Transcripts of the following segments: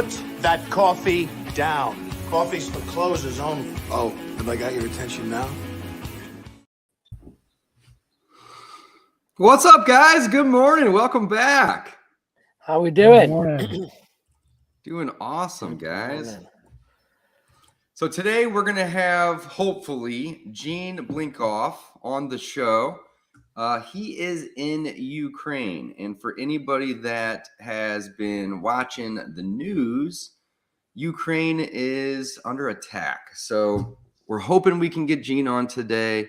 Put that coffee down. Coffee's for closers only. Oh, have I got your attention now? What's up, guys? Good morning. Welcome back. How we doing? Good morning. Doing awesome, guys. Morning. So today we're going to have, hopefully, Gene Blinkoff on the show. He is in Ukraine. And for anybody that has been watching the news, Ukraine is under attack. So we're hoping we can get Gene on today.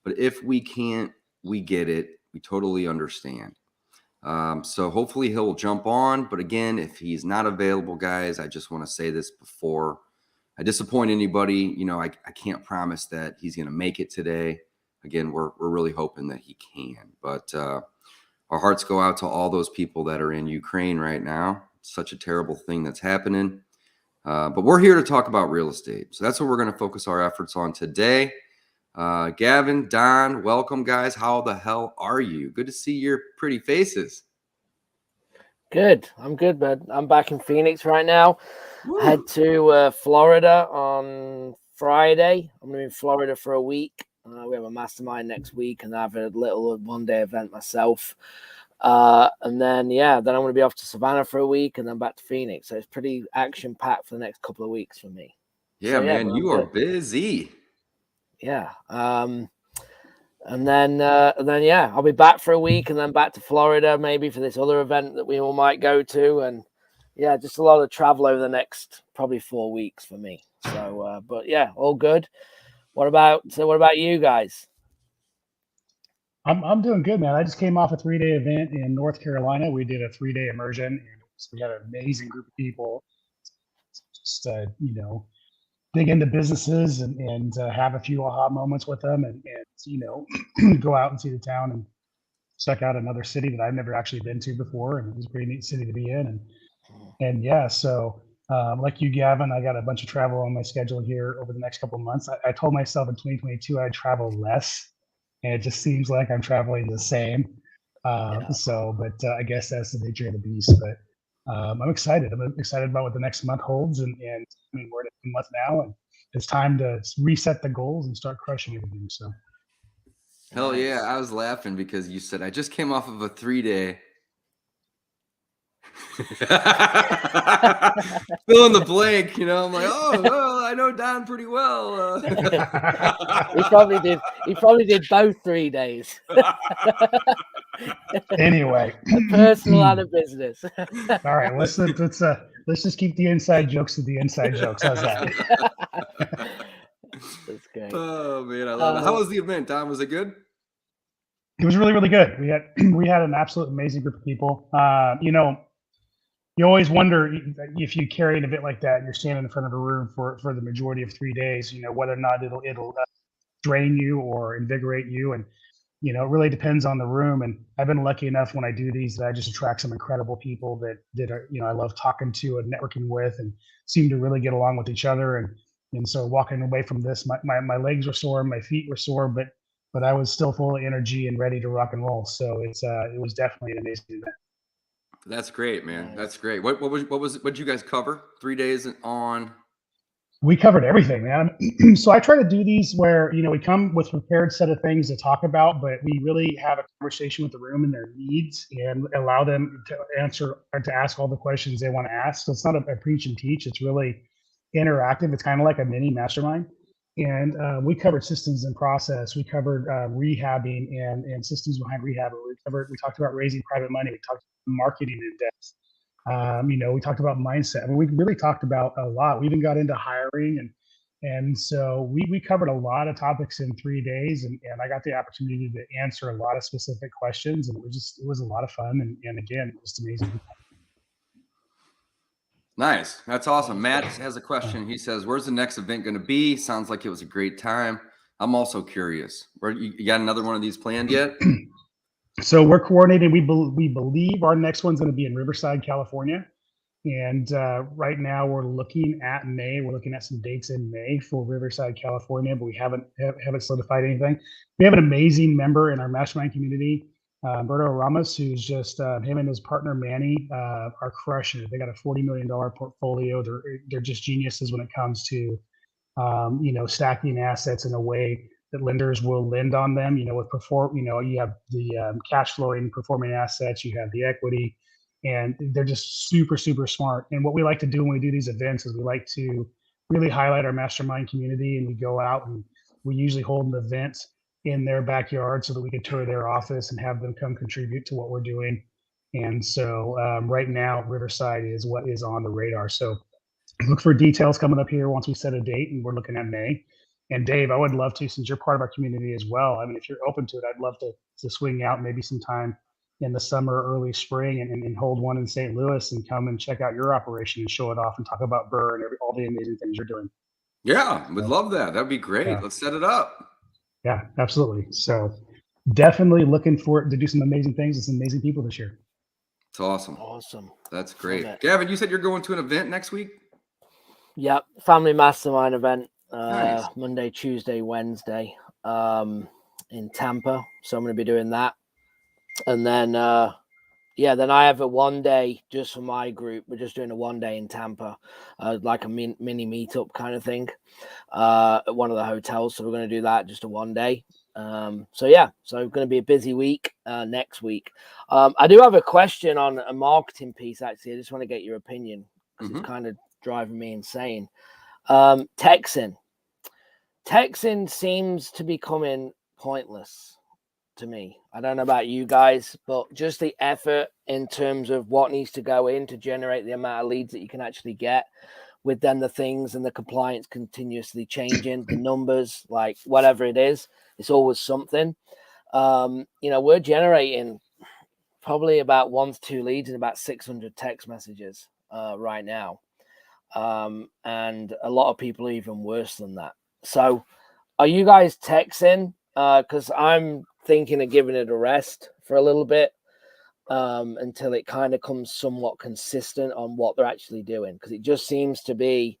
But if we can't, we get it. We totally understand. So hopefully he'll jump on. But again, if he's not available, guys, I just want to say this before I disappoint anybody. You know, I can't promise that he's going to make it today. Again, we're really hoping that he can. But our hearts go out to all those people that are in Ukraine right now. It's such a terrible thing that's happening. But we're here to talk about real estate. So that's what we're going to focus our efforts on today. Gavin, Don, welcome, guys. How the hell are you? Good to see your pretty faces. Good. I'm good, bud. I'm back in Phoenix right now. Woo. Head to Florida on Friday. I'm going to be in Florida for a week. We have a mastermind next week, and I have a little one-day event myself. And then I'm going to be off to Savannah for a week, and then back to Phoenix. So it's pretty action-packed for the next couple of weeks for me. Yeah, So, man, you are good. busy. Yeah. And then I'll be back for a week and then back to Florida maybe for this other event that we all might go to. And yeah, just a lot of travel over the next probably 4 weeks for me. So, but yeah, all good. What about you guys? I'm doing good, man. I just came off a 3-day event in North Carolina. We did a 3-day immersion, and we had an amazing group of people. Just dig into businesses and have a few aha moments with them, and go out and see the town and check out another city that I've never actually been to before, and it was a pretty neat city to be in. And yeah, so like you, Gavin, I got a bunch of travel on my schedule here over the next couple of months. I told myself in 2022 I'd travel less, and it just seems like I'm traveling the same. I guess that's the nature of the beast. But I'm excited. I'm excited about what the next month holds, and I mean, we're at a month now, and it's time to reset the goals and start crushing everything. So, Hell yeah, I was laughing because you said I just came off of a 3-day. Fill in the blank, I'm like, oh, well, I know Don pretty well. He probably did both 3 days. anyway, A personal and a business. all right, let's just keep the inside jokes to the inside jokes. How's that? That's great. Oh man, I love it. How was the event, Don? Was it good? It was really, really good. We had an absolute amazing group of people. You always wonder if you carry an event like that and you're standing in front of a room for the majority of 3 days, whether or not it'll drain you or invigorate you. And, it really depends on the room. And I've been lucky enough when I do these that I just attract some incredible people that are, I love talking to and networking with and seem to really get along with each other. And so walking away from this, my legs were sore, my feet were sore, but I was still full of energy and ready to rock and roll. So it was definitely an amazing event. That's great, man. That's great. What did you guys cover? 3 days on? We covered everything, man. So I try to do these where, we come with a prepared set of things to talk about, but we really have a conversation with the room and their needs and allow them to answer or to ask all the questions they want to ask. So it's not a preach and teach. It's really interactive. It's kind of like a mini mastermind. And we covered systems and process. We covered rehabbing and systems behind rehab. We talked about raising private money. We talked about marketing in depth. We talked about mindset. I mean, we really talked about a lot. We even got into hiring, and so we covered a lot of topics in 3 days, and I got the opportunity to answer a lot of specific questions, and it was a lot of fun, and again, just amazing. Nice. That's awesome. Matt has a question. He says, where's the next event going to be? Sounds like it was a great time. I'm also curious. Where you got another one of these planned yet? So we're coordinating. We believe our next one's going to be in Riverside, California. And right now we're looking at May. We're looking at some dates in May for Riverside, California, but we haven't solidified anything. We have an amazing member in our mastermind community Berto Ramos, who's just him and his partner Manny are crushing it. They got a $40 million portfolio. They're just geniuses when it comes to stacking assets in a way that lenders will lend on them. You have the cash flowing performing assets, you have the equity, and they're just super, super smart. And what we like to do when we do these events is we like to really highlight our mastermind community, and we go out and we usually hold an event in their backyard so that we can tour their office and have them come contribute to what we're doing. And so right now, Riverside is what is on the radar. So look for details coming up here once we set a date, and we're looking at May. And Dave, I would love to, since you're part of our community as well. I mean, if you're open to it, I'd love to swing out maybe sometime in the summer, early spring, and hold one in St. Louis and come and check out your operation and show it off and talk about Burr and all the amazing things you're doing. Yeah, would love that. That'd be great. Yeah. Let's set it up. Yeah, absolutely. So definitely looking for to do some amazing things with some amazing people this year. It's awesome. Awesome. That's great. Gavin, you said you're going to an event next week? Yep, family mastermind event. Nice. Monday, Tuesday, Wednesday, in Tampa. So I'm going to be doing that, and then then I have a 1 day just for my group. We're just doing a 1 day in Tampa, like a mini meetup kind of thing, at one of the hotels. So we're going to do that, just a 1 day. So going to be a busy week next week. I do have a question on a marketing piece. Actually, I just want to get your opinion because it's kind of driving me insane. Texting seems to be becoming pointless to me. I don't know about you guys, but just the effort in terms of what needs to go in to generate the amount of leads that you can actually get, with then the things and the compliance continuously changing, the numbers, like whatever it is, it's always something. We're generating probably about 1 to 2 leads and about 600 text messages right now. And a lot of people are even worse than that. So are you guys texting? Because I'm thinking of giving it a rest for a little bit until it kind of comes somewhat consistent on what they're actually doing. Because it just seems to be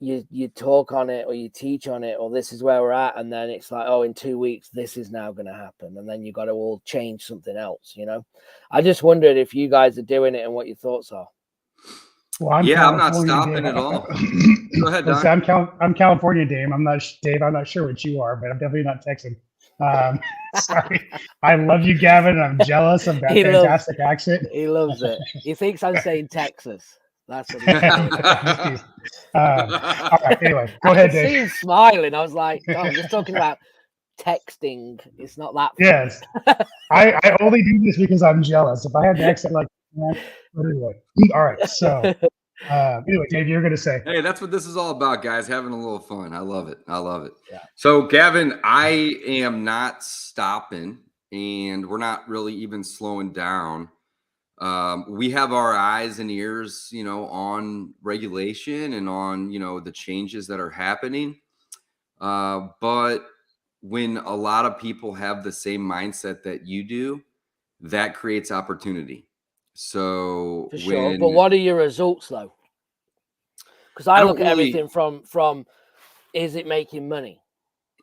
you talk on it or you teach on it or this is where we're at. And then it's like, oh, in 2 weeks, this is now going to happen. And then you got to all change something else, I just wondered if you guys are doing it and what your thoughts are. Well, I'm not stopping at all. Go ahead, Don. Listen, I'm California, Dave. I'm not sure what you are, but I'm definitely not texting. Sorry. I love you, Gavin. I'm jealous of that fantastic accent. He loves it. He thinks I'm saying Texas. That's what he's saying. All right. Anyway, go ahead, Dave. I see him smiling. I was like, oh, I'm just talking about texting. It's not that. Yes. I only do this because I'm jealous. If I had the accent like that, but anyway. All right. So anyway, Dave, you're going to say. Hey, that's what this is all about, guys. Having a little fun. I love it. Yeah. So, Gavin, I am not stopping, and we're not really even slowing down. We have our eyes and ears, on regulation and on, the changes that are happening. But when a lot of people have the same mindset that you do, that creates opportunity. So for sure. But what are your results though? Because I look at everything from is it making money?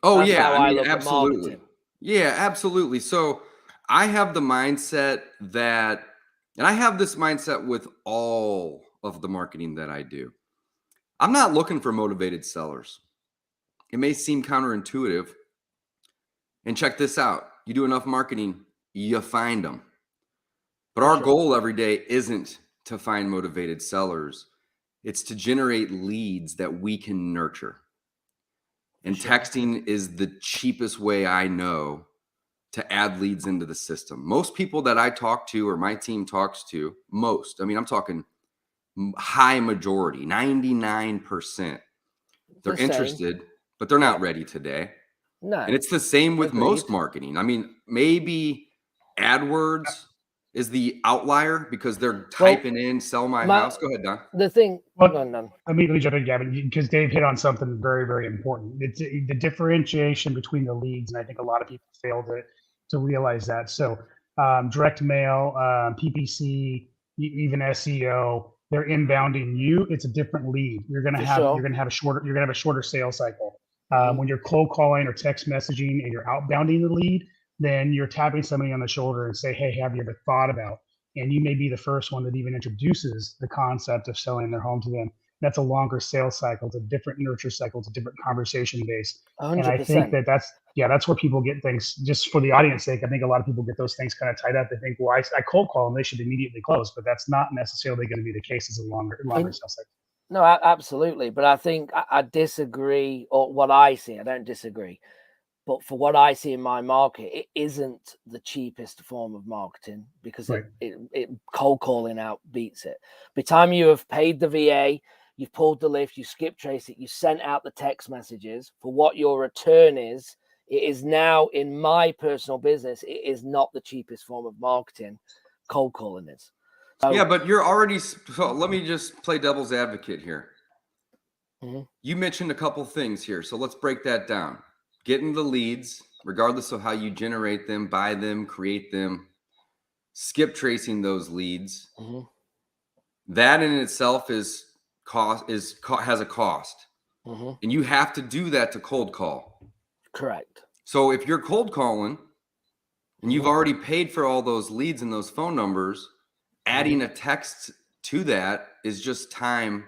Oh, That's yeah. how I look absolutely. Yeah, absolutely. So I have the mindset that, and I have this mindset with all of the marketing that I do. I'm not looking for motivated sellers. It may seem counterintuitive. And check this out. You do enough marketing, you find them. But our goal every day isn't to find motivated sellers. It's to generate leads that we can nurture. And texting is the cheapest way I know to add leads into the system. Most people that I talk to or my team talks to, I'm talking high majority, 99%. They're interested, but they're not ready today. No. And it's the same with most marketing. Maybe AdWords is the outlier because they're typing in sell my house. Go ahead, Don. The thing. Let me jump in, Gavin, because Dave hit on something very, very important. It's the differentiation between the leads, and I think a lot of people fail to realize that. So direct mail, PPC, even SEO, they're inbounding you. It's a different lead. You're gonna have a shorter sales cycle. When you're cold calling or text messaging and you're outbounding the lead, then you're tapping somebody on the shoulder and say, hey, have you ever thought about? And you may be the first one that even introduces the concept of selling their home to them. That's a longer sales cycle. It's a different nurture cycle. It's a different conversation base. And I think 100%. that's where people get things, just for the audience sake. I think a lot of people get those things kind of tied up. They think, well, I cold call them, they should immediately close, but that's not necessarily going to be the case. It's a longer sales cycle. No, absolutely. But I think I disagree, or what I see, I don't disagree. But for what I see in my market, it isn't the cheapest form of marketing because Right. it cold calling out beats it. By the time you have paid the VA, you've pulled the lift, you skip trace it, you sent out the text messages for what your return is. It is now, in my personal business, it is not the cheapest form of marketing. Cold calling is. So, Yeah, but you're already. So let me just play devil's advocate here. Mhm. You mentioned a couple things here, so let's break that down. Getting the leads, regardless of how you generate them, buy them, create them, skip tracing those leads. Mhm. That in itself has a cost, Mhm. and you have to do that to cold call. Correct. So if you're cold calling and you've Mhm. already paid for all those leads and those phone numbers, adding a text to that is just time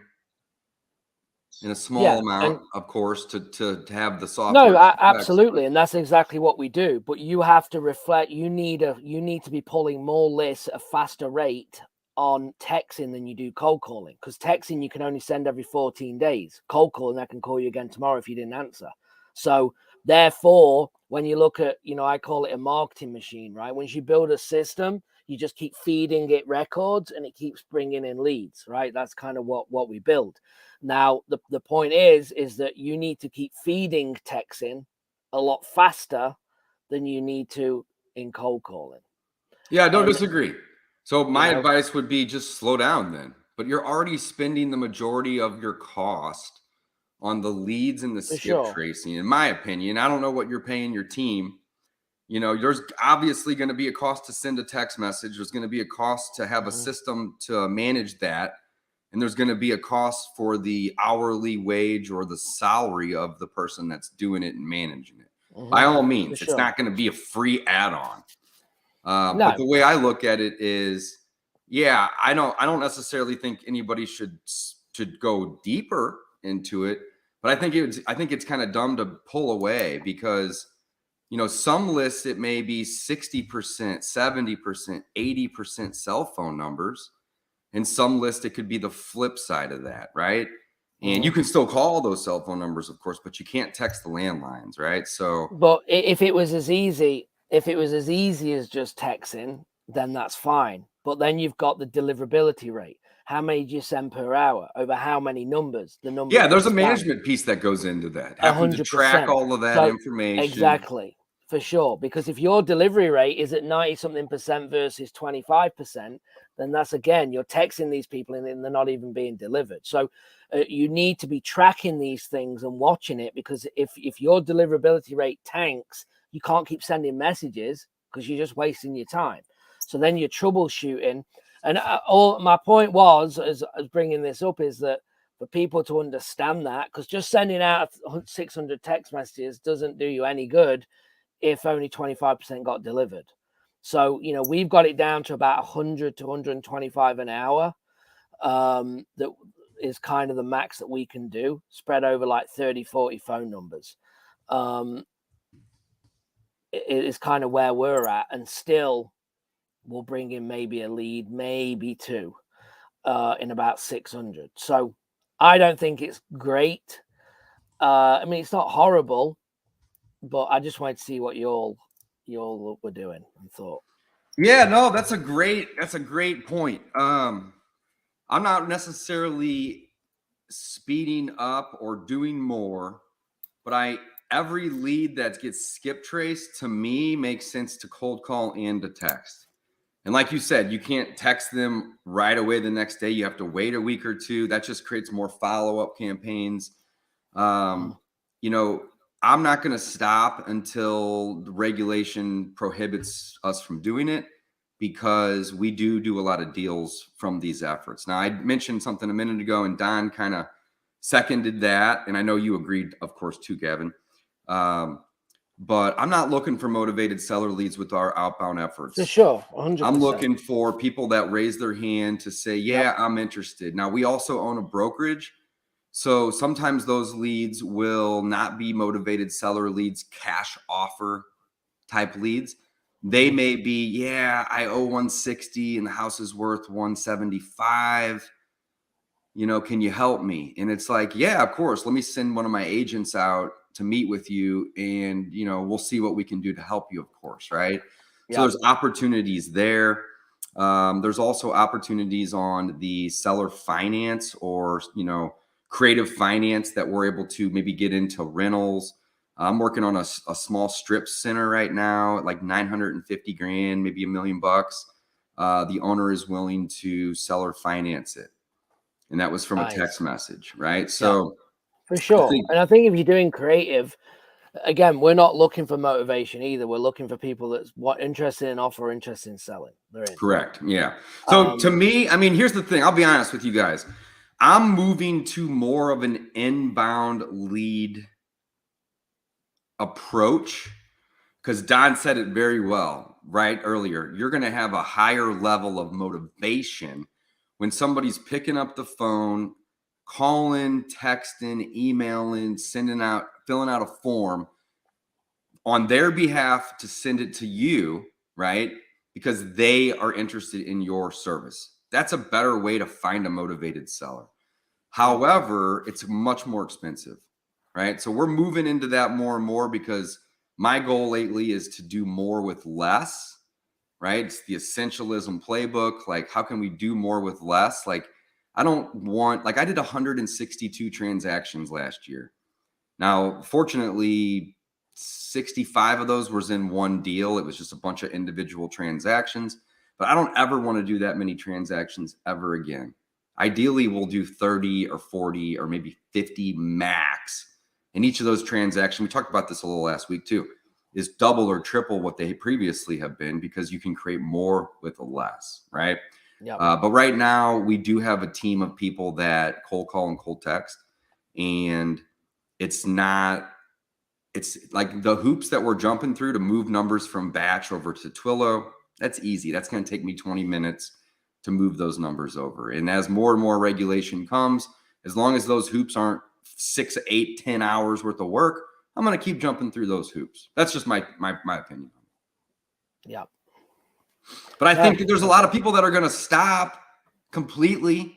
in a small Yeah, amount, and of course, to have the software. no, to text. absolutely, and that's exactly what we do. But you have to reflect. You need to be pulling more lists at a faster rate on texting than you do cold calling, because texting you can only send every 14 days. Cold calling, I can call you again tomorrow if you didn't answer. So therefore, when you look at, I call it a marketing machine, right? Once you build a system, you just keep feeding it records and it keeps bringing in leads, right? That's kind of what we build. Now, the point is that you need to keep feeding texting a lot faster than you need to in cold calling. Yeah, I don't And, disagree. So my advice would be just slow down then. But you're already spending the majority of your cost on the leads and the for skip sure. tracing, in my opinion. I don't know what you're paying your team. There's obviously going to be a cost to send a text message. There's going to be a cost to have a system to manage that. And there's going to be a cost for the hourly wage or the salary of the person that's doing it and managing it. By all means, it's not going to be a free add-on. But the way I look at it is, yeah, I don't necessarily think anybody should go deeper into it, but I think it's kind of dumb to pull away because, some lists it may be 60%, 70%, 80% cell phone numbers, and some lists it could be the flip side of that, right? And you can still call those cell phone numbers, of course, but you can't text the landlines, right? So, But if it was as easy as just texting, then that's fine. But then you've got the deliverability rate. How many do you send per hour? Over how many numbers? The numbers. yeah, there's a management piece that goes into that. Having to track 100%. all of that So, information. exactly, for sure. Because if your delivery rate is at 90-something% versus 25%, then that's, again, you're texting these people and they're not even being delivered. So you need to be tracking these things and watching it, because if your deliverability rate tanks, you can't keep sending messages because you're just wasting your time. So then you're troubleshooting. And all my point was, as bringing this up, is that for people to understand that, because just sending out 600 text messages doesn't do you any good if only 25% got delivered. So, we've got it down to about 100 to 125 an hour. That is kind of the max that we can do, spread over like 30, 40 phone numbers. It is kind of where we're at, and still we'll bring in maybe a lead, maybe two, in about 600. So I don't think it's great. I mean, it's not horrible, but I just wanted to see what you all were doing and thought. Yeah, no, that's a great point. I'm not necessarily speeding up or doing more, but every lead that gets skip traced to me makes sense to cold call and to text. And like you said, you can't text them right away the next day. You have to wait a week or two. That just creates more follow-up campaigns. I'm not going to stop until the regulation prohibits us from doing it, because we do a lot of deals from these efforts. Now, I mentioned something a minute ago, and Don kind of seconded that. And I know you agreed, of course, too, Gavin. but I'm not looking for motivated seller leads with our outbound efforts. For sure, 100%. I'm looking for people that raise their hand to say, yeah, I'm interested. Now, we also own a brokerage. So sometimes those leads will not be motivated seller leads, cash offer type leads. They may be, yeah, I owe 160 and the house is worth 175. You know, can you help me? And it's like, yeah, of course. Let me send one of my agents out to meet with you, and, you know, we'll see what we can do to help you, of course, right? So there's opportunities there. There's also opportunities on the seller finance or, you know, creative finance that we're able to maybe get into rentals. I'm working on a small strip center right now at like 950 grand, maybe $1 million. The owner is willing to seller finance it. And that was from a text message, right? So for sure. I think if you're doing creative, again, we're not looking for motivation either. We're looking for people that's interested in offer, interested in selling. They're in. Correct. Yeah. So to me, I mean, here's the thing. I'll be honest with you guys. I'm moving to more of an inbound lead approach because Don said it very well, right? Earlier, you're going to have a higher level of motivation when somebody's picking up the phone, calling, texting, emailing, filling out a form on their behalf to send it to you, right? Because they are interested in your service. That's a better way to find a motivated seller. However, it's much more expensive, right? So we're moving into that more and more because my goal lately is to do more with less, right? It's the essentialism playbook. Like, how can we do more with less? Like, I did 162 transactions last year. Now, fortunately, 65 of those was in one deal. It was just a bunch of individual transactions, but I don't ever want to do that many transactions ever again. Ideally, we'll do 30 or 40 or maybe 50 max. And each of those transactions, we talked about this a little last week too, is double or triple what they previously have been because you can create more with less, right? Yeah. But right now, we do have a team of people that cold call and cold text, and it's like the hoops that we're jumping through to move numbers from batch over to Twillo. That's easy. That's going to take me 20 minutes to move those numbers over. And as more and more regulation comes, as long as those hoops aren't 6, 8, 10 hours worth of work, I'm going to keep jumping through those hoops. That's just my opinion. Yeah. But I think that there's a lot of people that are going to stop completely.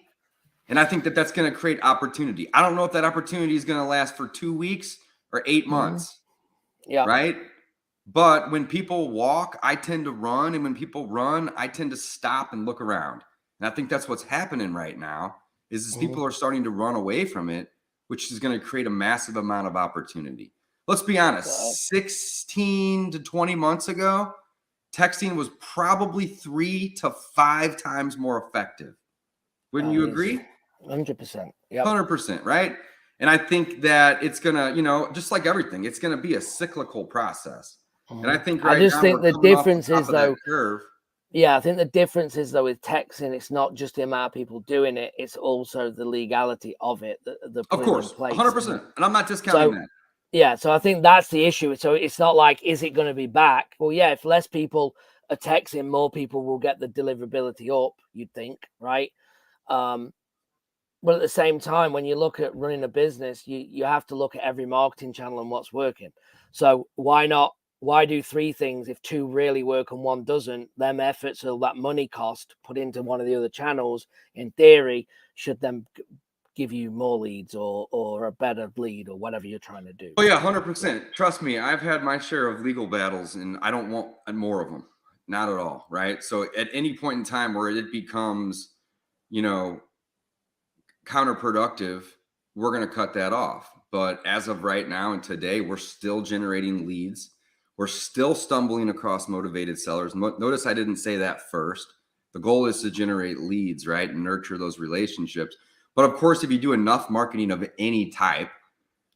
And I think that that's going to create opportunity. I don't know if that opportunity is going to last for 2 weeks or 8 months. Yeah. Right. But when people walk, I tend to run. And when people run, I tend to stop and look around. And I think that's what's happening right now is people are starting to run away from it, which is going to create a massive amount of opportunity. Let's be honest, 16 to 20 months ago, texting was probably 3 to 5 times more effective. Wouldn't you agree? 100%. Yeah. 100%, right? And I think that it's going to, just like everything, it's going to be a cyclical process. And I think I just think the difference is though, curve. Yeah, I think the difference is though with texting, it's not just the amount of people doing it; it's also the legality of it. Of course, 100%, and I'm not discounting that. Yeah, so I think that's the issue. So it's not like, is it going to be back? Well, yeah, if less people are texting, more people will get the deliverability up. You'd think, right? But at the same time, when you look at running a business, you have to look at every marketing channel and what's working. So why not? Why do 3 things if 2 really work and 1 doesn't? Them efforts or that money cost put into one of the other channels, in theory, should then give you more leads or a better lead or whatever you're trying to do. Oh yeah, 100%. Trust me, I've had my share of legal battles, and I don't want more of them. Not at all, right? So at any point in time where it becomes, counterproductive, we're going to cut that off. But as of right now and today, we're still generating leads. We're still stumbling across motivated sellers. Notice I didn't say that first. The goal is to generate leads, right? And nurture those relationships. But of course, if you do enough marketing of any type,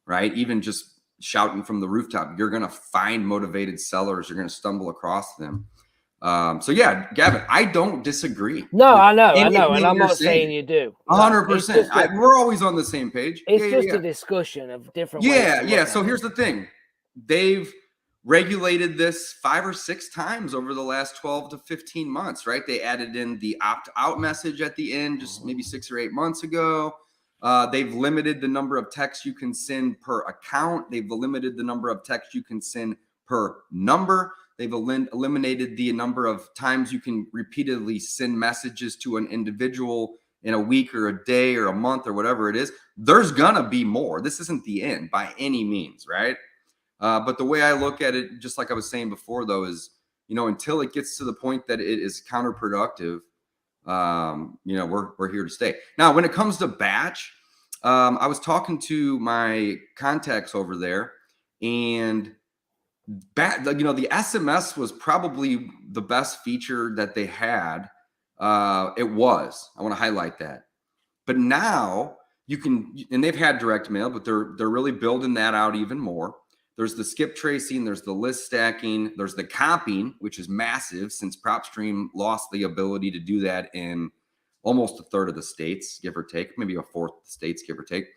right? Even just shouting from the rooftop, you're going to find motivated sellers. You're going to stumble across them. So yeah, Gavin, I don't disagree. No, I know. And I'm not saying you do. 100%. We're always on the same page. It's just a discussion of different ways. Yeah. So here's the thing. regulated this 5 or 6 times over the last 12 to 15 months, right? They added in the opt-out message at the end just maybe 6 or 8 months ago. They've limited the number of texts you can send per account. They've limited the number of texts you can send per number. They've eliminated the number of times you can repeatedly send messages to an individual in a week or a day or a month or whatever it is. There's gonna be more. This isn't the end by any means, right? But the way I look at it, just like I was saying before, though, is, until it gets to the point that it is counterproductive, we're here to stay. Now, when it comes to batch, I was talking to my contacts over there, and the SMS was probably the best feature that they had. It was. I want to highlight that. But now you can, and they've had direct mail, but they're really building that out even more. There's the skip tracing, there's the list stacking, there's the comping, which is massive since PropStream lost the ability to do that in almost a third of the states, give or take, maybe a fourth of the states, give or take.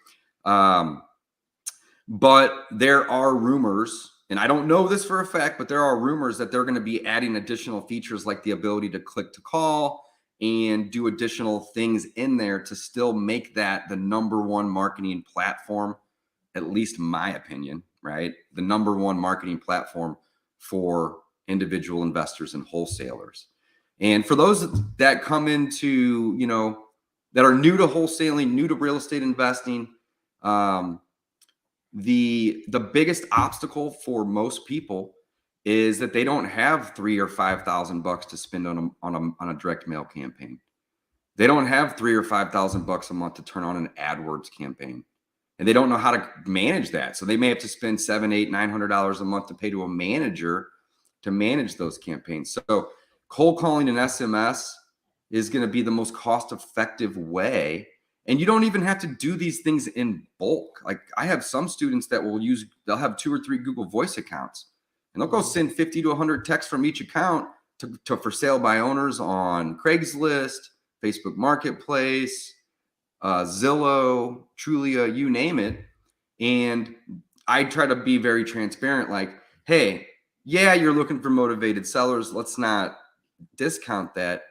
But there are rumors, and I don't know this for a fact, but there are rumors that they're going to be adding additional features like the ability to click to call and do additional things in there to still make that the #1 marketing platform, at least in my opinion, right? The #1 marketing platform for individual investors and wholesalers. And for those that come into, that are new to wholesaling, new to real estate investing, the biggest obstacle for most people is that they don't have $3,000 or $5,000 to spend on a direct mail campaign. They don't have $3,000 or $5,000 a month to turn on an AdWords campaign. And they don't know how to manage that. So they may have to spend $700, $800, $900 a month to pay to a manager to manage those campaigns. So cold calling and SMS is going to be the most cost-effective way. And you don't even have to do these things in bulk. Like I have some students that they'll have 2 or 3 Google Voice accounts, and they'll go send 50 to 100 texts from each account to for sale by owners on Craigslist, Facebook Marketplace, Zillow, Trulia, you name it. And I try to be very transparent, like, hey, yeah, you're looking for motivated sellers. Let's not discount that.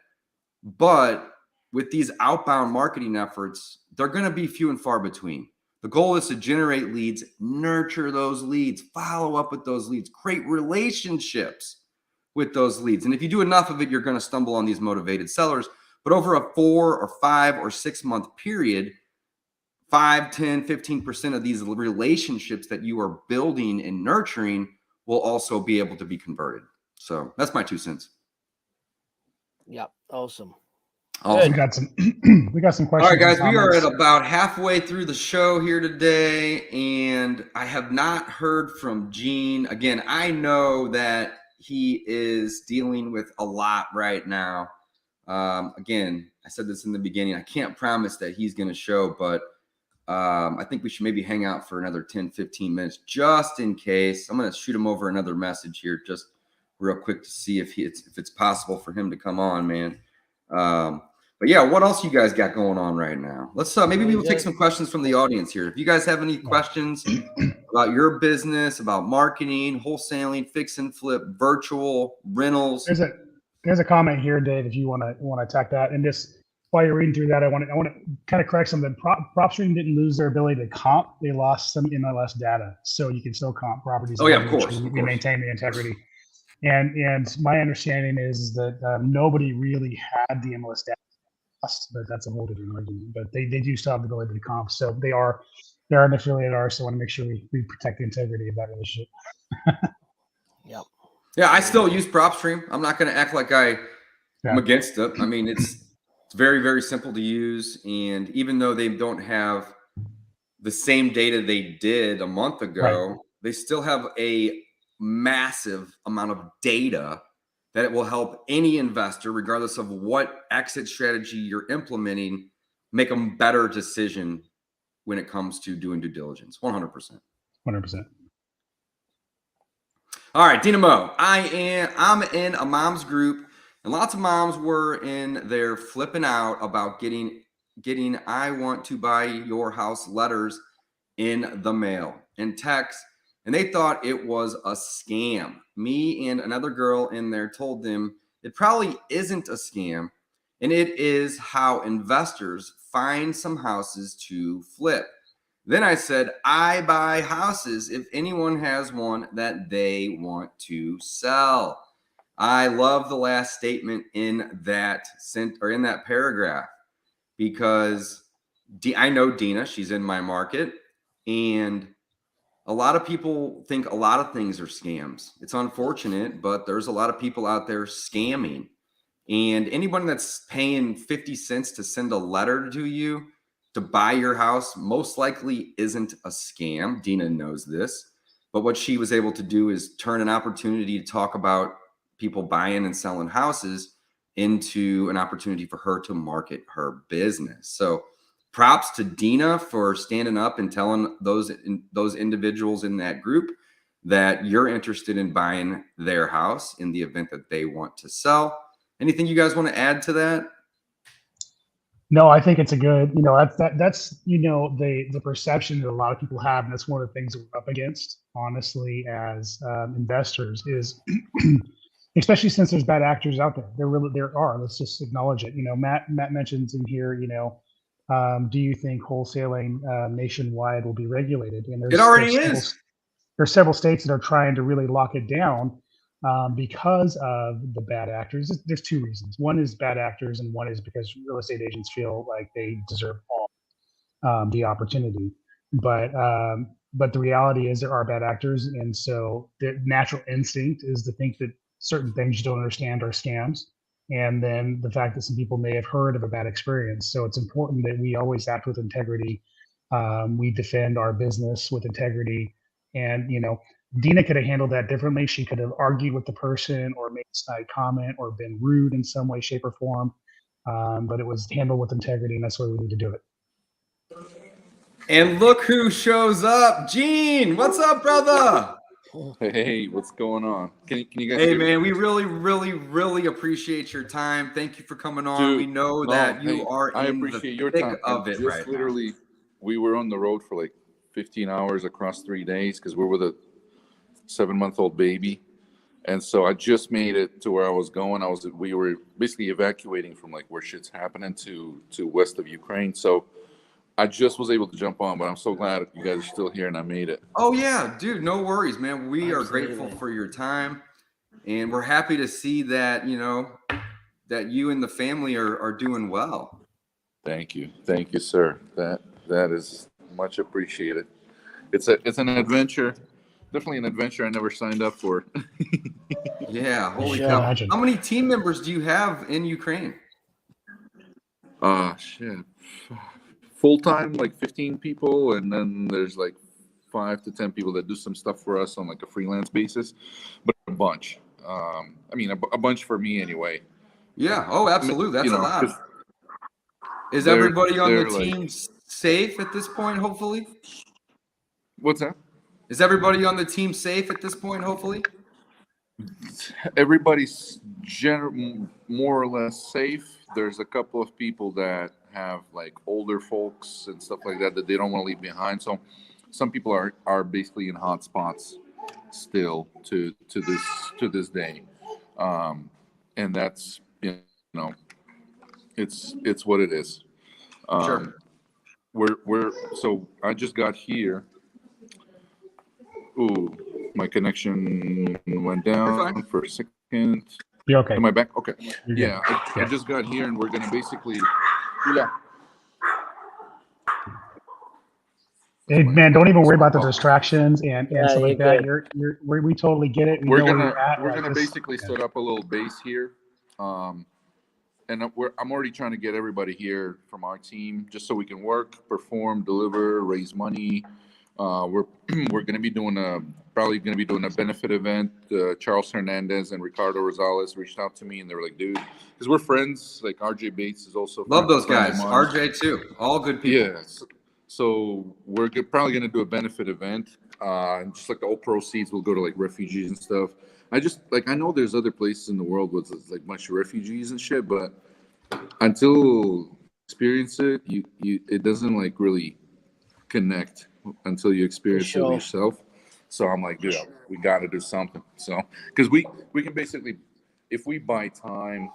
But with these outbound marketing efforts, they're going to be few and far between. The goal is to generate leads, nurture those leads, follow up with those leads, create relationships with those leads. And if you do enough of it, you're going to stumble on these motivated sellers. But over a 4 or 5 or 6 month period, 5, 10, 15% of these relationships that you are building and nurturing will also be able to be converted. So that's my 2 cents. Yep. Awesome. We got some questions. All right, guys, we are at about halfway through the show here today, and I have not heard from Gene. Again, I know that he is dealing with a lot right now. Again, I said this in the beginning. I can't promise that he's going to show, but I think we should maybe hang out for another 10, 15 minutes just in case. I'm going to shoot him over another message here just real quick to see if it's possible for him to come on, man. But yeah, what else you guys got going on right now? Let's maybe we'll take some questions from the audience here. If you guys have any questions about your business, about marketing, wholesaling, fix and flip, virtual rentals. There's a comment here, Dave, if you want to attack that. And just while you're reading through that, I want to kind of correct something. PropStream didn't lose their ability to comp. They lost some MLS data, so you can still comp properties. Oh yeah, of course. We maintain the integrity. And my understanding is that nobody really had the MLS data, but that's a whole different argument. But they do still have the ability to comp. So they're an affiliate of ours, so I want to make sure we protect the integrity of that relationship. Yep. Yeah, I still use PropStream. I'm not going to act like I'm against it. I mean, it's very, very simple to use. And even though they don't have the same data they did a month ago, they still have a massive amount of data that it will help any investor, regardless of what exit strategy you're implementing, make a better decision when it comes to doing due diligence. 100%. 100%. All right, Dynamo. I'm in a mom's group, and lots of moms were in there flipping out about getting I want to buy your house letters in the mail and text. and they thought it was a scam. Me and another girl in there told them it probably isn't a scam, and it is how investors find some houses to flip. Then I said, I buy houses if anyone has one that they want to sell. I love the last statement in that in that paragraph, because I know Dina, she's in my market, and a lot of people think a lot of things are scams. It's unfortunate, but there's a lot of people out there scamming. And anyone that's paying 50 cents to send a letter to you to buy your house most likely isn't a scam. Dina knows this. But what she was able to do is turn an opportunity to talk about people buying and selling houses into an opportunity for her to market her business. So props to Dina for standing up and telling those individuals in that group that you're interested in buying their house in the event that they want to sell. Anything you guys want to add to that? No, I think it's a good, that's the perception that a lot of people have, and that's one of the things that we're up against, honestly, as investors is, especially since there's bad actors out there. There are. Let's just acknowledge it. Matt mentions in here, do you think wholesaling nationwide will be regulated? And It already is. There's several states that are trying to really lock it down. Because of the bad actors. There's two reasons. One is bad actors, and one is because real estate agents feel like they deserve all the opportunity. But the reality is there are bad actors, and so the natural instinct is to think that certain things you don't understand are scams. And then the fact that some people may have heard of a bad experience. So it's important that we always act with integrity. We defend our business with integrity, and Dina could have handled that differently. She could have argued with the person or made a snide comment or been rude in some way, shape, or form. But it was handled with integrity, and that's why we need to do it. And look who shows up. Gene, what's up, brother? Hey, what's going on? Can you guys Hey, hear me? man, we really, really, really appreciate your time. Thank you for coming on. Dude, we know that you are I in appreciate the your thick time. of it Just right literally, now. we were on the road for like 15 hours across 3 days because we're with a 7-month-old baby. And so I just made it to where I was going. We were basically evacuating from like where shit's happening to west of Ukraine. So I just was able to jump on, but I'm so glad you guys are still here and I made it. Oh, yeah, dude, no worries, man. We are Absolutely. grateful for your time, and we're happy to see that, that you and the family are doing well. Thank you, sir. That is much appreciated. It's an adventure, definitely an adventure I never signed up for. Yeah, holy Sure. cow! Imagine. How many team members do you have in Ukraine? Shit, full time like 15 people, and then there's like 5 to 10 people that do some stuff for us on like a freelance basis, but a bunch. A bunch for me anyway. Yeah. Oh, absolutely. That's a lot. Is they're- everybody on the they're like- team safe at this point? Hopefully. What's that? Is everybody on the team safe at this point? Hopefully. Everybody's more or less safe. There's a couple of people that have like older folks and stuff like that they don't want to leave behind. So some people are basically in hot spots still to this day, and that's it's what it is. Sure. So I just got here. Ooh, my connection went down for a second. You're okay. Am I back? Okay. You're Yeah, good. I just got here and we're gonna basically. Yeah. Hey, man, don't even worry about the distractions and Yeah, stuff like you're that. We totally get it. We We're know where gonna you're at. Like, just- basically set up a little base here, and I'm already trying to get everybody here from our team just so we can work, perform, deliver, raise money. We're gonna be probably gonna be doing a benefit event. Charles Hernandez and Ricardo Rosales reached out to me and they were like, dude, because we're friends. Like RJ Bates is also Love those friend guys. of mine. RJ too. All good people. Yeah. So we're probably going to do a benefit event. And just like all proceeds will go to like refugees and stuff. I know there's other places in the world with like much refugees and shit, but until experience it, it doesn't like really connect until you experience it yourself. So I'm like, dude, we got to do something. So because we can basically, if we buy time,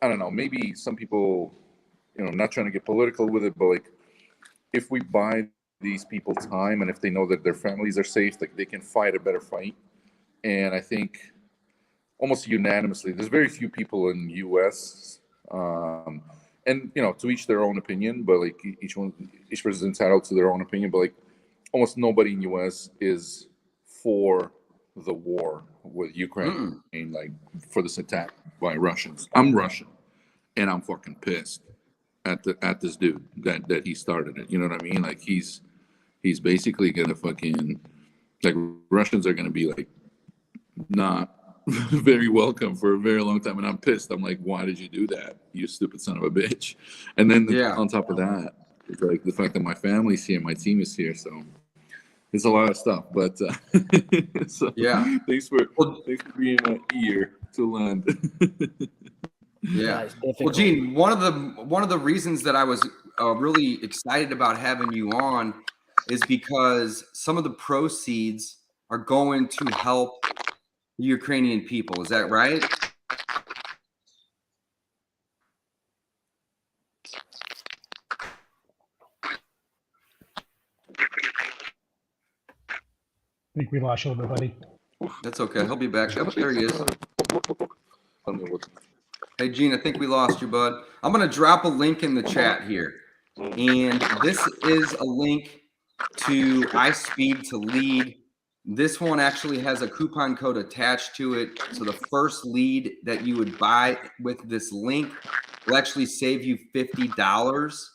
I don't know, maybe some people, not trying to get political with it, but like if we buy these people time and if they know that their families are safe, like they can fight a better fight. And I think almost unanimously, there's very few people in U.S. And to each their own opinion, but like each person is entitled to their own opinion. But like almost nobody in U.S. is for the war with Ukraine, like for this attack by Russians. I'm Russian, and I'm fucking pissed at this dude that he started it. You know what I mean? Like he's basically gonna fucking, like, Russians are gonna be like not very welcome for a very long time, and I'm pissed. I'm like, why did you do that, you stupid son of a bitch? And then on top of that, it's like the fact that my family's here, my team is here, so it's a lot of stuff. But so thanks for being an ear to lend. Yeah. Well, Gene, one of the reasons that I was really excited about having you on is because some of the proceeds are going to help the Ukrainian people. Is that right? I think we lost you a little bit, buddy. That's okay. He'll be back. Oh, there he is. Hey, Gene, I think we lost you, bud. I'm going to drop a link in the chat here. And this is a link to iSpeed to Lead. This one actually has a coupon code attached to it. So the first lead that you would buy with this link will actually save you $50.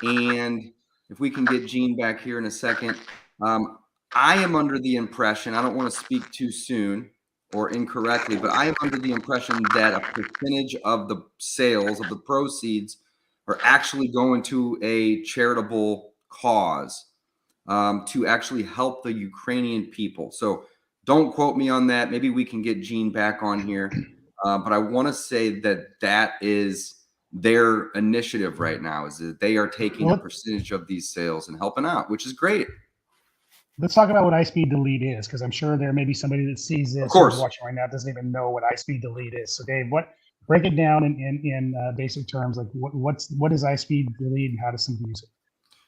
And if we can get Gene back here in a second, I am under the impression, I don't want to speak too soon or incorrectly, but I am under the impression that a percentage of the sales, of the proceeds, are actually going to a charitable cause to actually help the Ukrainian people. So don't quote me on that. Maybe we can get Gene back on here. But I want to say that is their initiative right now, is that they are taking a percentage of these sales and helping out, which is great. Let's talk about what iSpeed Delete is, because I'm sure there may be somebody that sees this or watching right now doesn't even know what iSpeed Delete is. So Dave, break it down in basic terms, like what is iSpeed Delete and how does somebody use it?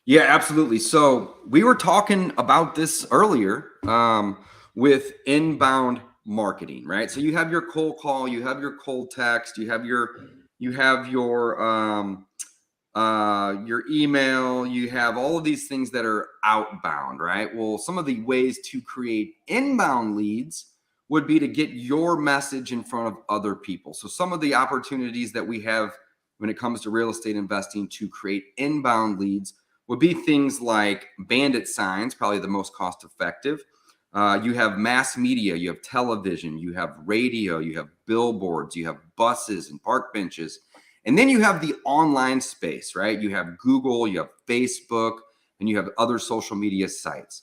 Yeah, absolutely. So we were talking about this earlier with inbound marketing, right? So you have your cold call, you have your cold text, you have your email, you have all of these things that are outbound, right? Well, some of the ways to create inbound leads would be to get your message in front of other people. So some of the opportunities that we have when it comes to real estate investing to create inbound leads would be things like bandit signs, probably the most cost effective. You have mass media, you have television, you have radio, you have billboards, you have buses and park benches. And then you have the online space, right? You have Google, you have Facebook, and you have other social media sites.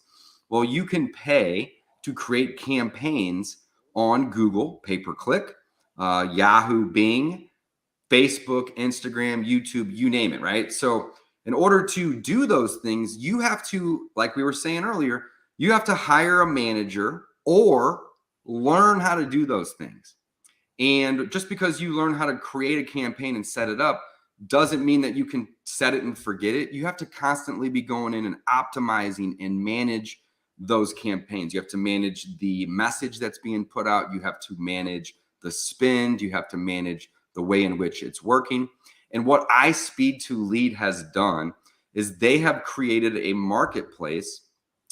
Well, you can pay to create campaigns on Google, pay-per-click, Yahoo, Bing, Facebook, Instagram, YouTube, you name it, right? So in order to do those things, you have to, like we were saying earlier, you have to hire a manager or learn how to do those things. And just because you learn how to create a campaign and set it up doesn't mean that you can set it and forget it. You have to constantly be going in and optimizing and manage those campaigns. You have to manage the message that's being put out. You have to manage the spend. You have to manage the way in which it's working. And what iSpeed to Lead has done is they have created a marketplace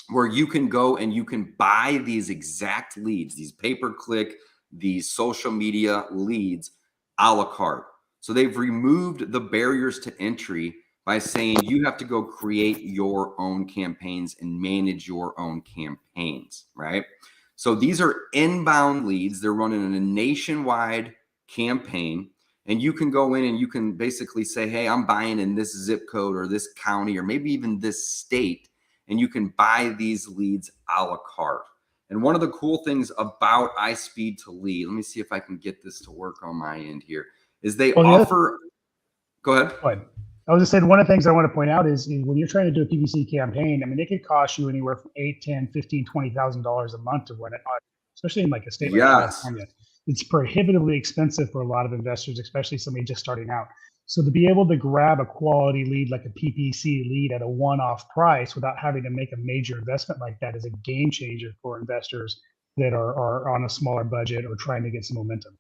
where you can go and you can buy these exact leads, these pay-per-click, these social media leads a la carte. So they've removed the barriers to entry by saying you have to go create your own campaigns and manage your own campaigns, right? So these are inbound leads. They're running a nationwide campaign, and you can go in and you can basically say, hey, I'm buying in this zip code or this county or maybe even this state, and you can buy these leads a la carte. And one of the cool things about iSpeed to Lead, let me see if I can get this to work on my end here, is they offer. Go ahead. Go ahead. I was just saying, one of the things I want to point out is when you're trying to do a PPC campaign, I mean, it could cost you anywhere from $8, $10, $15, $20,000 a month to run it, especially in like a state like Yes. California. It's prohibitively expensive for a lot of investors, especially somebody just starting out. So to be able to grab a quality lead like a PPC lead at a one-off price without having to make a major investment like that is a game changer for investors that are on a smaller budget or trying to get some momentum.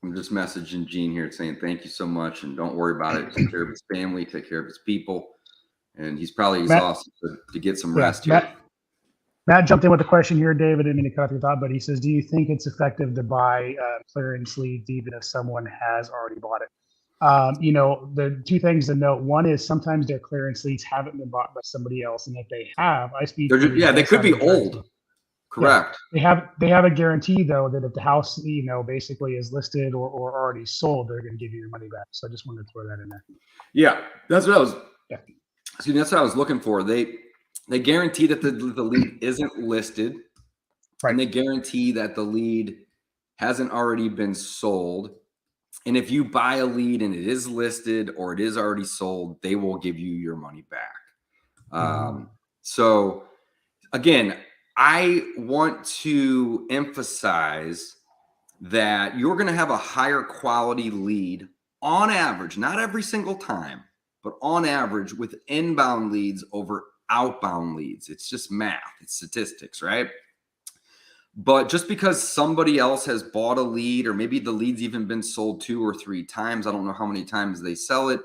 I'm just messaging Gene here saying thank you so much, and don't worry about it. Take care of his family, take care of his people, and he's probably exhausted to get some rest here. Matt jumped in with a question here, David. I didn't mean to cut off your thought, but he says, do you think it's effective to buy clearance leads even if someone has already bought it? The two things to note. One is sometimes their clearance leads haven't been bought by somebody else, and if they have, they could be old. Correct. Yeah, they have a guarantee though that if the house basically is listed or already sold, they're going to give you your money back. So I just wanted to throw that in there. Yeah, that's what I was. Yeah. Excuse me, that's what I was looking for. They guarantee that the lead isn't listed, right? And they guarantee that the lead hasn't already been sold. And if you buy a lead and it is listed or it is already sold, they will give you your money back. So again, I want to emphasize that you're going to have a higher quality lead on average, not every single time, but on average with inbound leads over outbound leads. It's just math. It's statistics, right? But just because somebody else has bought a lead, or maybe the lead's even been sold 2 or 3 times, I don't know how many times they sell it,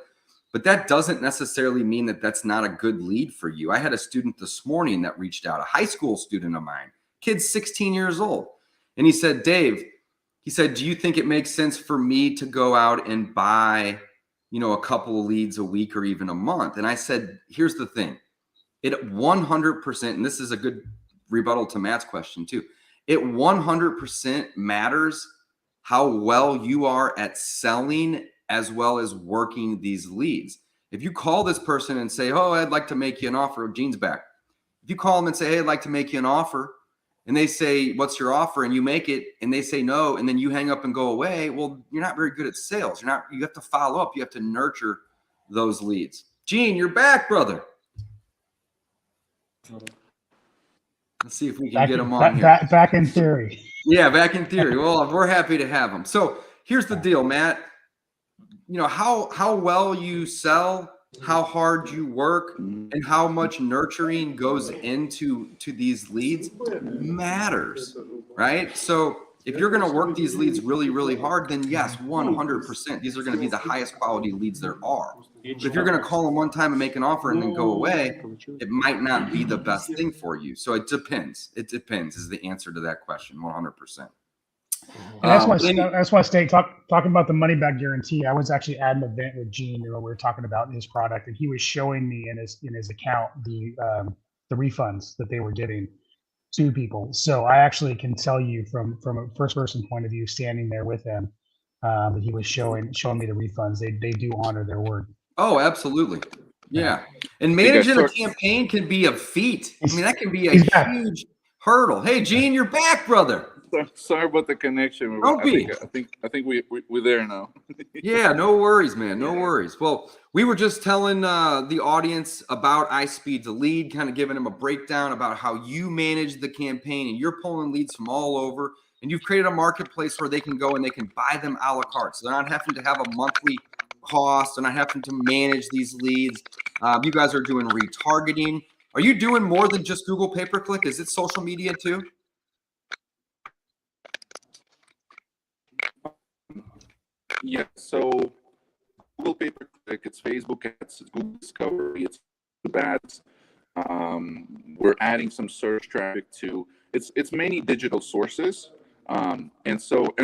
but that doesn't necessarily mean that that's not a good lead for you. I had a student this morning that reached out, a high school student of mine, kid's 16 years old. And he said, Dave, he said, do you think it makes sense for me to go out and buy, a couple of leads a week or even a month? And I said, here's the thing. It 100%, and this is a good rebuttal to Matt's question too. It 100% matters how well you are at selling as well as working these leads. If you call this person and say, oh, I'd like to make you an offer, Gene's back. If you call them and say, hey, I'd like to make you an offer, and they say, what's your offer? And you make it, and they say no, and then you hang up and go away. Well, you're not very good at sales. You have to follow up. You have to nurture those leads. Gene, you're back, brother. Let's see if we can get him on here. Back in theory. Yeah, back in theory. Well, we're happy to have him. So here's the deal, Matt. How well you sell, how hard you work, and how much nurturing goes into these leads matters, right? So if you're going to work these leads really, really hard, then yes, 100%, these are going to be the highest quality leads there are. But if you're going to call them one time and make an offer and then go away, it might not be the best thing for you. So it depends. It depends is the answer to that question, 100%. And that's why I stay talking about the money back guarantee. I was actually at an event with Gene where we were talking about his product, and he was showing me in his account the refunds that they were giving to people. So I actually can tell you from a first person point of view, standing there with him, that he was showing me the refunds. They do honor their word. Oh, absolutely. Yeah. And managing a campaign can be a feat. I mean, that can be a huge hurdle. Hey, Gene, you're back, brother. Sorry about the connection. Don't be. I think we're there now. Yeah, no worries, man. No worries. Well, we were just telling the audience about iSpeed to Lead, kind of giving them a breakdown about how you manage the campaign, and you're pulling leads from all over, and you've created a marketplace where they can go and they can buy them a la carte. So they're not having to have a monthly cost. They're not having to manage these leads. You guys are doing retargeting. Are you doing more than just Google pay-per-click? Is it social media too? Yeah, so Google pay-per-click, it's Facebook ads, it's Google Discovery, it's ads. We're adding some search traffic to it's many digital sources. And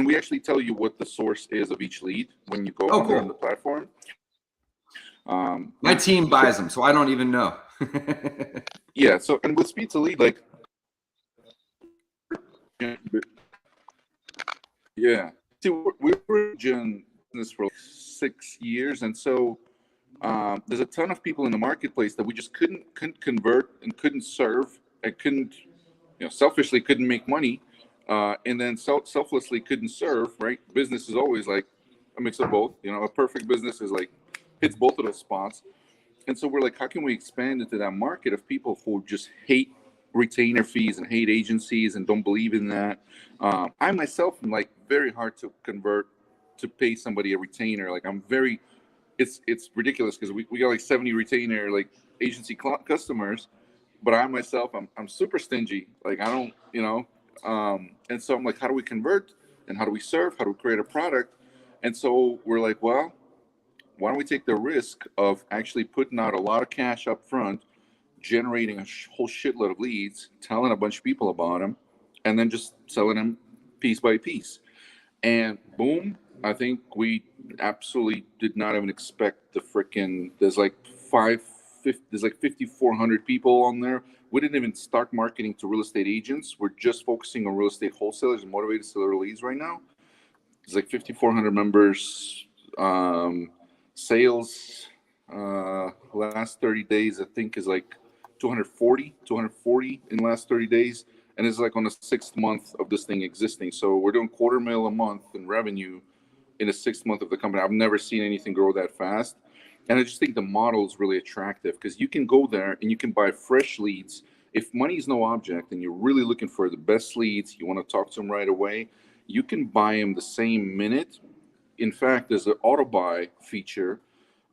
we actually tell you what the source is of each lead when you go on the platform. My team buys them, so I don't even know. Yeah, so and with Speed to Lead, like yeah. See, we were in business for 6 years, and so there's a ton of people in the marketplace that we just couldn't convert and couldn't serve and couldn't, selfishly couldn't make money, and then selflessly couldn't serve. Right? Business is always like a mix of both. A perfect business is like hits both of those spots. And so we're like, how can we expand into that market of people who just hate retainer fees and hate agencies and don't believe in that? I myself am like very hard to convert to pay somebody a retainer. Like I'm very, it's ridiculous because we got like 70 retainer like agency customers, but I myself I'm super stingy. Like I don't, and so I'm like, how do we convert and how do we serve? How do we create a product? And so we're like, well, why don't we take the risk of actually putting out a lot of cash up front, generating a whole shitload of leads, telling a bunch of people about them, and then just selling them piece by piece. And boom, I think we absolutely did not even expect the freaking, there's like 5,400 people on there. We didn't even start marketing to real estate agents. We're just focusing on real estate wholesalers and motivated seller leads right now. There's like 5,400 members. Sales last 30 days I think is like 240 in the last 30 days, and it's like on the 6th month of this thing existing. So we're doing $250,000 a month in revenue in the 6th month of the company. I've never seen anything grow that fast, and I just think the model is really attractive because you can go there and you can buy fresh leads. If money is no object and you're really looking for the best leads, you want to talk to them right away, you can buy them the same minute. In fact, there's an auto buy feature.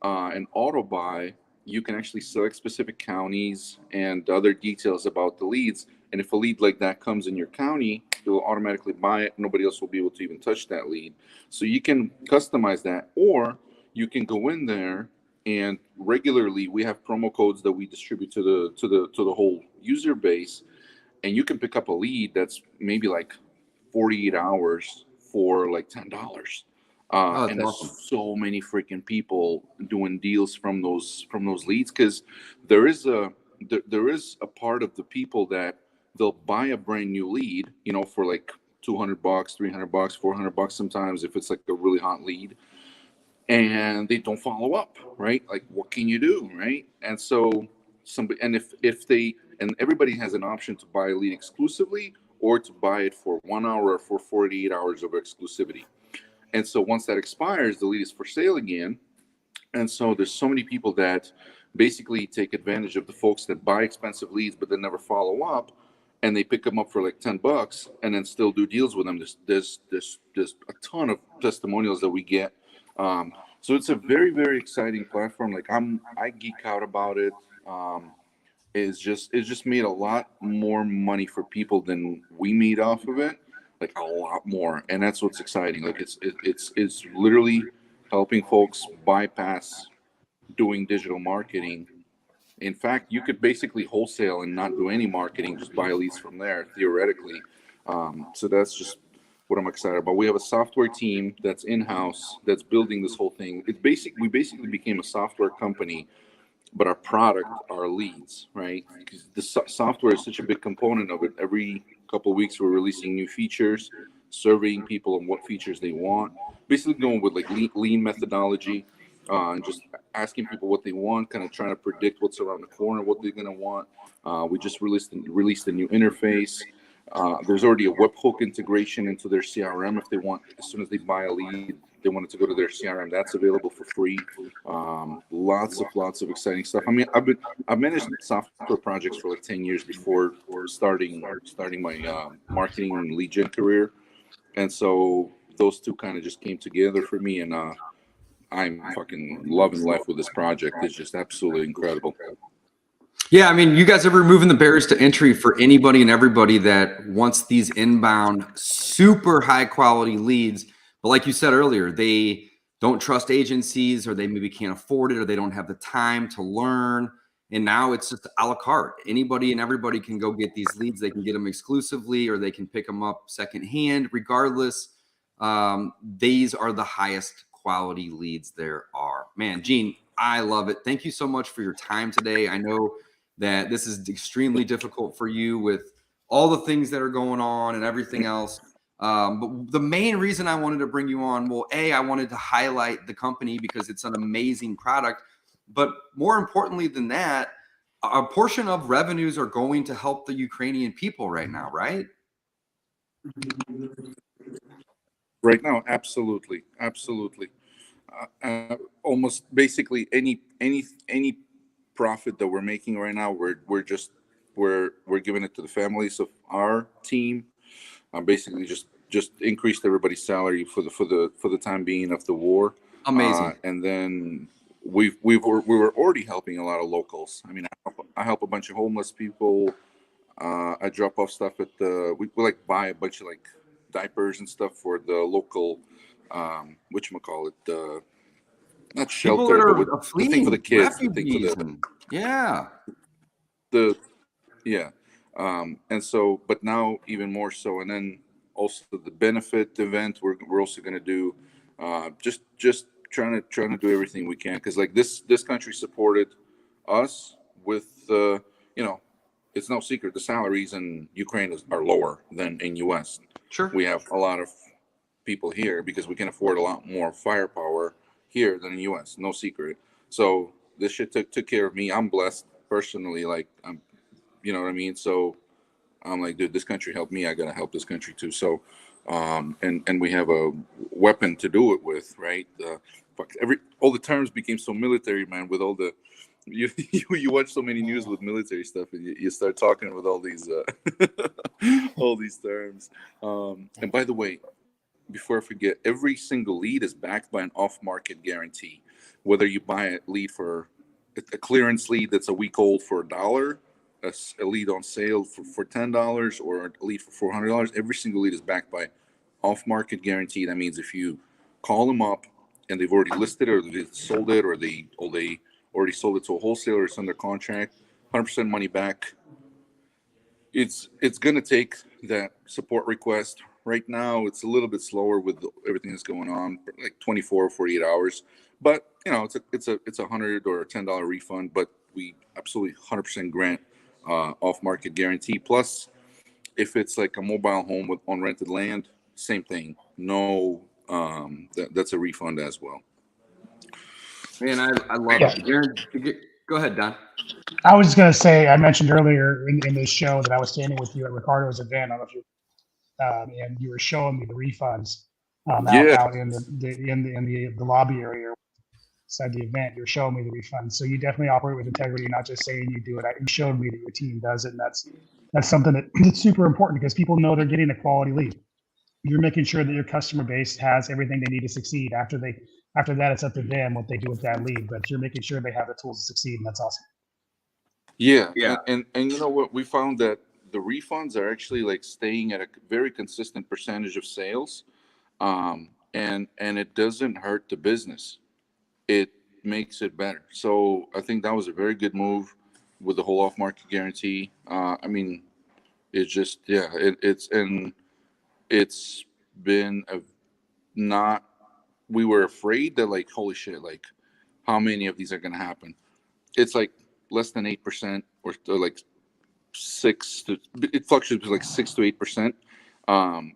And auto buy, you can actually select specific counties and other details about the leads. And if a lead like that comes in your county, it will automatically buy it. Nobody else will be able to even touch that lead. So you can customize that, or you can go in there and regularly we have promo codes that we distribute to the whole user base, and you can pick up a lead that's maybe like 48 hours for like $10. And there's Awesome. so many freaking people doing deals from those leads, because there is a part of the people that they'll buy a brand new lead, for like $200, $300, $400 sometimes if it's like a really hot lead, and they don't follow up, right? Like, what can you do, right? And so somebody, and if they, and everybody has an option to buy a lead exclusively or to buy it for 1 hour or for 48 hours of exclusivity. And so once that expires, the lead is for sale again. And so there's so many people that basically take advantage of the folks that buy expensive leads but then never follow up, and they pick them up for like $10 and then still do deals with them. There's a ton of testimonials that we get. So it's a very, very exciting platform. Like I geek out about it. It's just made a lot more money for people than we made off of it. Like a lot more, and that's what's exciting. Like it's literally helping folks bypass doing digital marketing. In fact, you could basically wholesale and not do any marketing, just buy leads from there theoretically. So that's just what I'm excited about. We have a software team that's in-house that's building this whole thing. We basically became a software company, but our product are leads, right? Because the software is such a big component of it. Every couple of weeks, we're releasing new features, surveying people on what features they want, basically going with like lean methodology, and just asking people what they want, kind of trying to predict what's around the corner, what they're going to want. We just released a new interface. There's already a webhook integration into their CRM. If they want, as soon as they buy a lead, they want it to go to their CRM, that's available for free. Lots of exciting stuff. I mean, I've managed software projects for like 10 years before starting my marketing and lead gen career, and so those two kind of just came together for me, and I'm fucking loving life with this project. It's just absolutely incredible. Yeah, I mean, you guys are removing the barriers to entry for anybody and everybody that wants these inbound, super high quality leads. But like you said earlier, they don't trust agencies, or they maybe can't afford it, or they don't have the time to learn. And now it's just a la carte. Anybody and everybody can go get these leads. They can get them exclusively, or they can pick them up secondhand. Regardless, these are the highest quality leads there are. Man, Gene, I love it. Thank you so much for your time today. I know that this is extremely difficult for you with all the things that are going on and everything else. But the main reason I wanted to bring you on, well, I wanted to highlight the company because it's an amazing product. But more importantly than that, a portion of revenues are going to help the Ukrainian people right now, right? Right now, absolutely. almost basically any profit that we're making right now, we're giving it to the families of our team. Basically just increased everybody's salary for the time being of the war. Amazing. And then we were already helping a lot of locals. I mean, I help a bunch of homeless people. I drop off stuff at we like buy a bunch of like diapers and stuff for the local whatchamacallit, not People that shelter, but with are the thing for the fleeing, kids, the thing for refugees, and yeah. the yeah. And so, but now even more so, and then also the benefit event we're also going to do, just trying to do everything we can, because like this country supported us with you know, it's no secret the salaries in Ukraine are lower than in US. Sure. We have a lot of people here because we can afford a lot more firepower here than in US, no secret. So this shit took care of me. I'm blessed personally, like I'm, you know what I mean? So I'm like, dude, this country helped me. I gotta help this country too. So, and we have a weapon to do it with, right? Fuck, all the terms became so military, man. With all the you watch so many news with military stuff, and you start talking with all these all these terms. And by the way, before I forget, every single lead is backed by an off-market guarantee. Whether you buy a lead for a clearance lead that's a week old for $1, a lead on sale for $10, or a lead for $400, every single lead is backed by off-market guarantee. That means if you call them up and they've already listed it, or they sold it, or they already sold it to a wholesaler, it's under contract, 100% money back. It's gonna take that support request. Right now, it's a little bit slower with everything that's going on, like 24 or 48 hours. But you know, it's a $100 or $10 refund. But we absolutely 100% grant off market guarantee. Plus, if it's like a mobile home with on rented land, same thing. No, that's a refund as well. Man, I love Yeah. it. Go ahead, Don. I was just going to say, I mentioned earlier in this show that I was standing with you at Ricardo's event. I don't know if you, and you were showing me the refunds Yeah. out in the lobby area inside the event. You're showing me the refunds, so you definitely operate with integrity, not just saying you do it. You showed me that your team does it, and that's something that's super important because people know they're getting a quality lead. You're making sure that your customer base has everything they need to succeed. After that, it's up to them what they do with that lead, but you're making sure they have the tools to succeed, and that's awesome. Yeah. Yeah. And you know what? We found that the refunds are actually like staying at a very consistent percentage of sales. And it doesn't hurt the business. It makes it better. So I think that was a very good move with the whole off market guarantee. I mean, it's just, yeah, it's been not, we were afraid that like, holy shit, like how many of these are going to happen? It's like less than 8% or like it fluctuates like 6 to 8%.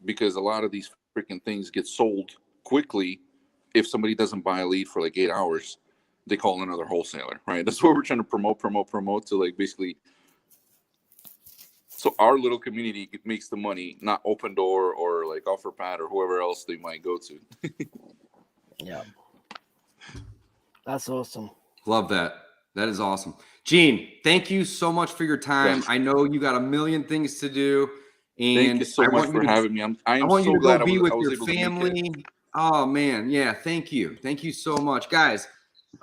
Because a lot of these freaking things get sold quickly. If somebody doesn't buy a lead for like 8 hours, they call another wholesaler, right? That's what we're trying to promote to like basically, so our little community makes the money, not Open Door or like OfferPad or whoever else they might go to. Yeah, that's awesome. Love that. That is awesome. Gene, thank you so much for your time. Yes. I know you got a million things to do. And Thank you so much for having me. I am want you so to glad go be with I was your able to make it. family. Oh man, yeah. Thank you so much, guys.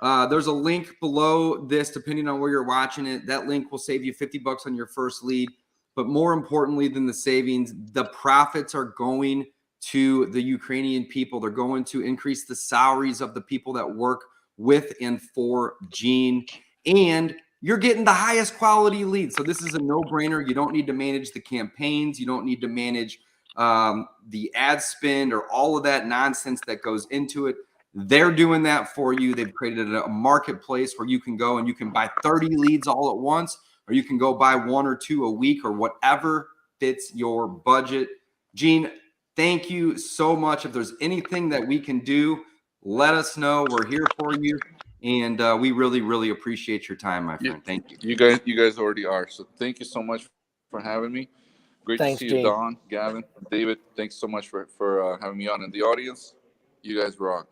There's a link below this, depending on where you're watching it. That link will save you $50 on your first lead. But more importantly than the savings, the profits are going to the Ukrainian people. They're going to increase the salaries of the people that work with and for Gene, and you're getting the highest quality lead. So this is a no-brainer. You don't need to manage the campaigns. You don't need to manage the ad spend or all of that nonsense that goes into it. They're doing that for you. They've created a marketplace where you can go and you can buy 30 leads all at once, or you can go buy 1 or 2 a week, or whatever fits your budget. Gene, thank you so much. If there's anything that we can do, let us know. We're here for you. And we really, really appreciate your time, my friend. Thank you. You guys already are. So thank you so much for having me. Great Thanks, to see you, Gene. Don, Gavin, David. Thanks so much for having me on. In the audience, you guys rock.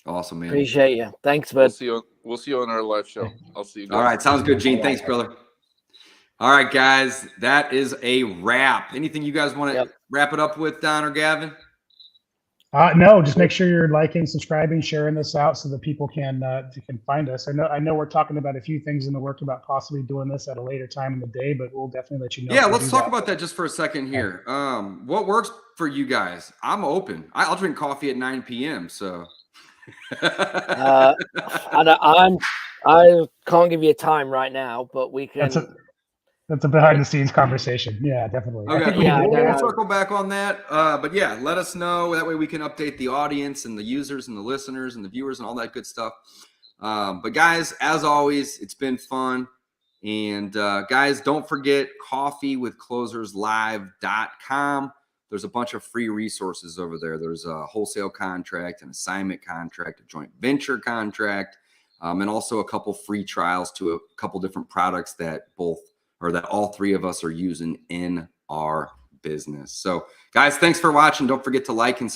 Awesome, man. Appreciate you. Thanks, We'll bud. see you. We'll see you on our live show. I'll see you guys. All right. Sounds good, Gene. Thanks, brother. All right, guys. That is a wrap. Anything you guys want to wrap it up with, Don or Gavin? No, just make sure you're liking, subscribing, sharing this out so that people can find us. I know we're talking about a few things in the work about possibly doing this at a later time in the day, but we'll definitely let you know. Yeah, let's talk about that just for a second here. What works for you guys? I'm open. I'll drink coffee at 9 p.m. So I can't give you a time right now, but we can. That's a behind the scenes conversation. Yeah, definitely. Okay, we'll circle back on that. But yeah, let us know. That way we can update the audience and the users and the listeners and the viewers and all that good stuff. But guys, as always, it's been fun. And guys, don't forget coffeewithcloserslive.com. There's a bunch of free resources over there. There's a wholesale contract, an assignment contract, a joint venture contract, and also a couple free trials to a couple different products that all three of us are using in our business. So guys, thanks for watching. Don't forget to like and